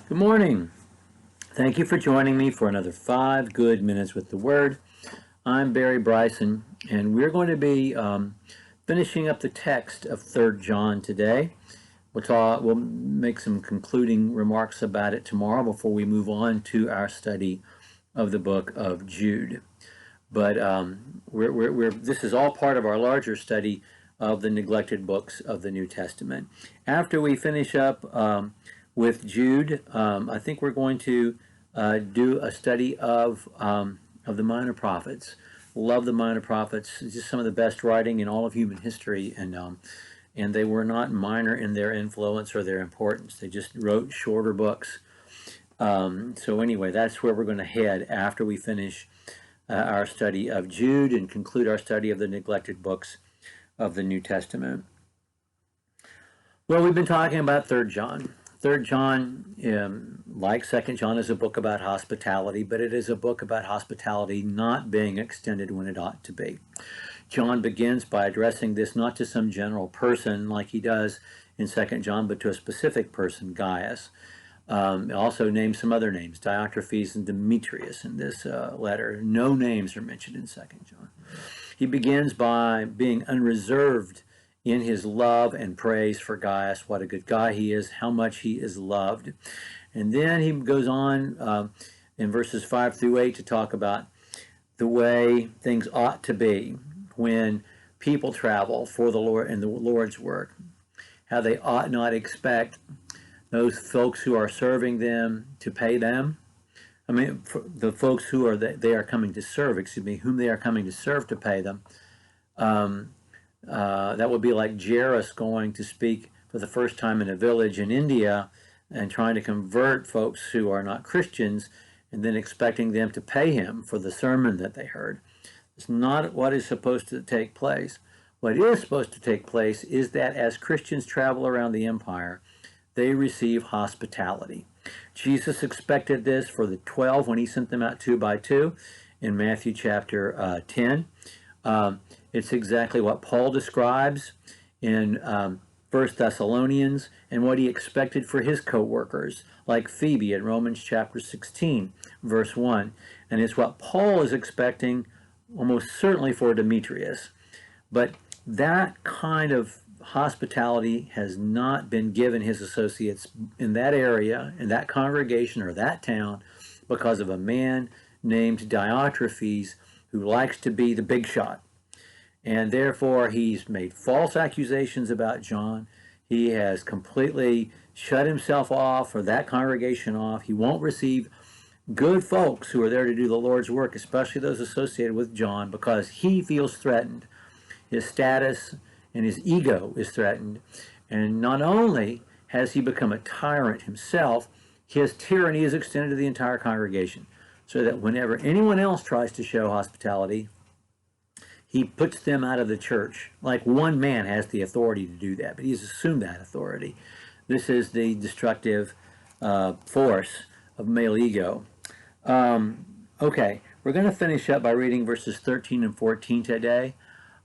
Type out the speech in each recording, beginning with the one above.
Good morning. Thank you for joining me for another 5 good minutes with the Word. I'm Barry Bryson, and we're going to be finishing up the text of 3rd John today. We'll make some concluding remarks about it tomorrow before we move on to our study of the book of Jude. But this is all part of our larger study of the neglected books of the New Testament. After we finish up with Jude, I think we're going to do a study of the minor prophets. Love the minor prophets. It's just some of the best writing in all of human history, and they were not minor in their influence or their importance. They just wrote shorter books. So anyway, that's where we're going to head after we finish our study of Jude and conclude our study of the neglected books of the New Testament. Well, we've been talking about 3rd John. 3rd John, like 2nd John, is a book about hospitality, but it is a book about hospitality not being extended when it ought to be. John begins by addressing this not to some general person like he does in 2nd John, but to a specific person, Gaius. It also names some other names, Diotrephes and Demetrius, in this letter. No names are mentioned in 2nd John. He begins by being unreserved in his love and praise for Gaius, what a good guy he is, how much he is loved. And then he goes on in verses 5 through 8 to talk about the way things ought to be when people travel for the Lord and the Lord's work, how they ought not expect those folks who are serving them to pay them. I mean, the folks who are they are coming to serve, whom they are coming to serve to pay them. That would be like Jairus going to speak for the first time in a village in India and trying to convert folks who are not Christians and then expecting them to pay him for the sermon that they heard. It's not what is supposed to take place. What is supposed to take place is that as Christians travel around the empire, they receive hospitality. Jesus expected this for the 12 when he sent them out 2 by 2 in Matthew chapter 10. It's exactly what Paul describes in 1 Thessalonians and what he expected for his co-workers, like Phoebe in Romans chapter 16, verse 1. And it's what Paul is expecting almost certainly for Demetrius. But that kind of hospitality has not been given his associates in that area, in that congregation or that town, because of a man named Diotrephes who likes to be the big shot. And therefore he's made false accusations about John. He has completely shut himself off, or that congregation off. He won't receive good folks who are there to do the Lord's work, especially those associated with John, because he feels threatened. His status and his ego is threatened. And not only has he become a tyrant himself, his tyranny is extended to the entire congregation, so that whenever anyone else tries to show hospitality, he puts them out of the church. Like one man has the authority to do that, but he's assumed that authority. This is the destructive force of male ego. Okay, we're going to finish up by reading verses 13 and 14 today.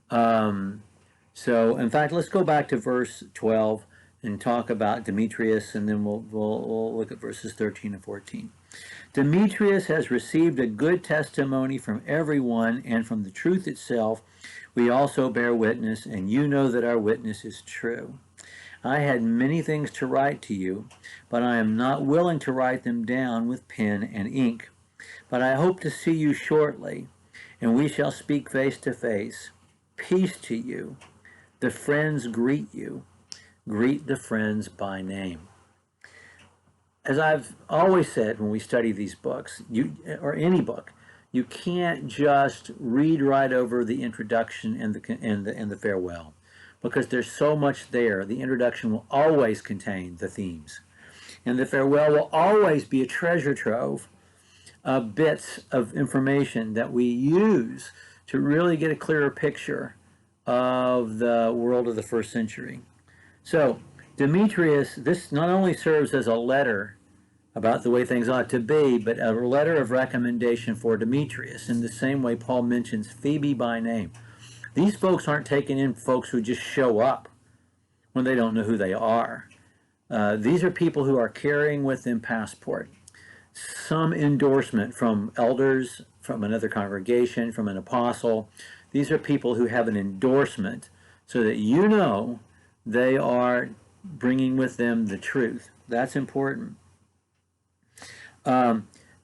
So, in fact, let's go back to verse 12 and talk about Demetrius, and then we'll look at verses 13 and 14. Demetrius has received a good testimony from everyone, and from the truth itself we also bear witness, and you know that our witness is true. I had many things to write to you, but I am not willing to write them down with pen and ink. But I hope to see you shortly, and we shall speak face to face. Peace to you. The friends greet you. Greet the friends by name. As I've always said when we study these books, or any book, you can't just read right over the introduction and the farewell, because there's so much there. The introduction will always contain the themes, and the farewell will always be a treasure trove of bits of information that we use to really get a clearer picture of the world of the first century. So Demetrius, this not only serves as a letter about the way things ought to be, but a letter of recommendation for Demetrius, in the same way Paul mentions Phoebe by name. These folks aren't taking in folks who just show up when they don't know who they are. These are people who are carrying with them passport, some endorsement from elders, from another congregation, from an apostle. These are people who have an endorsement so that you know they are bringing with them the truth. That's important.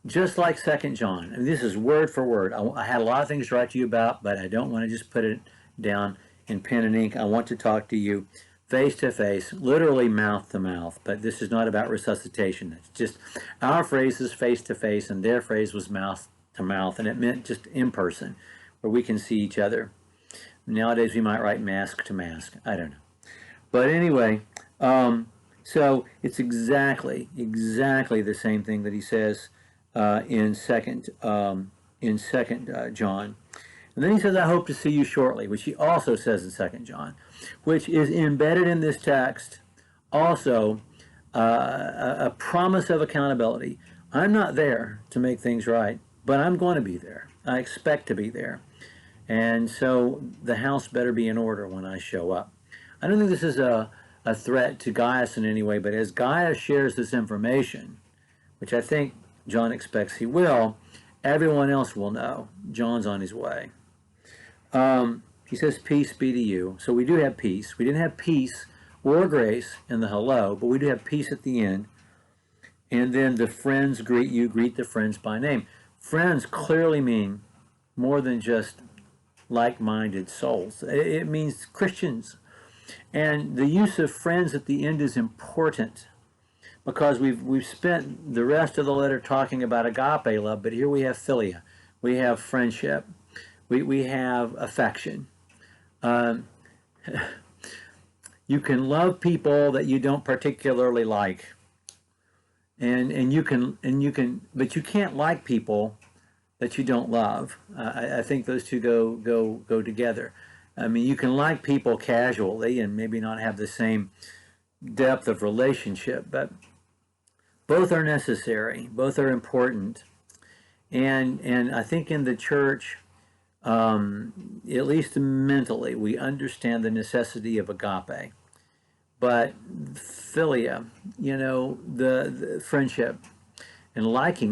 Just like Second John, and this is word for word. I had a lot of things to write to you about, but I don't want to just put it down in pen and ink. I want to talk to you face to face, literally mouth to mouth. But this is not about resuscitation. It's just our phrase is face to face, and their phrase was mouth to mouth, and it meant just in person, where we can see each other. Nowadays we might write mask to mask. I don't know. But anyway, so it's exactly the same thing that he says in second John, and then he says, "I hope to see you shortly," which he also says in Second John, which is embedded in this text. Also, a promise of accountability. I'm not there to make things right, but I'm going to be there. I expect to be there, and so the house better be in order when I show up. I don't think this is a threat to Gaius in any way, but as Gaius shares this information, which I think John expects he will, everyone else will know John's on his way. He says, "Peace be to you." So we do have peace. We didn't have peace or grace in the hello, but we do have peace at the end. And then the friends greet you, greet the friends by name. Friends clearly mean more than just like-minded souls. It means Christians. And the use of friends at the end is important because we've spent the rest of the letter talking about agape love, but here we have philia, we have friendship, we have affection. You can love people that you don't particularly like, and you can, but you can't like people that you don't love. I think those two go together. I mean, you can like people casually and maybe not have the same depth of relationship, but both are necessary. Both are important. And I think in the church, at least mentally, we understand the necessity of agape. But philia, the friendship and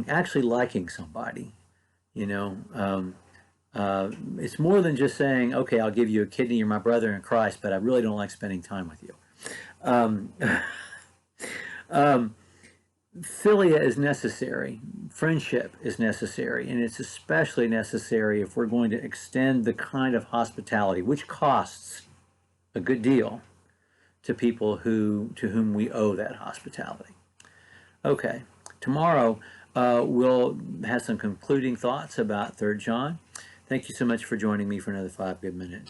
actually liking somebody, it's more than just saying, okay, I'll give you a kidney, you're my brother in Christ, but I really don't like spending time with you. Philia is necessary. Friendship is necessary, and it's especially necessary if we're going to extend the kind of hospitality, which costs a good deal, to people to whom we owe that hospitality. Okay, tomorrow we'll have some concluding thoughts about 3 John. Thank you so much for joining me for another 5 Good Minutes.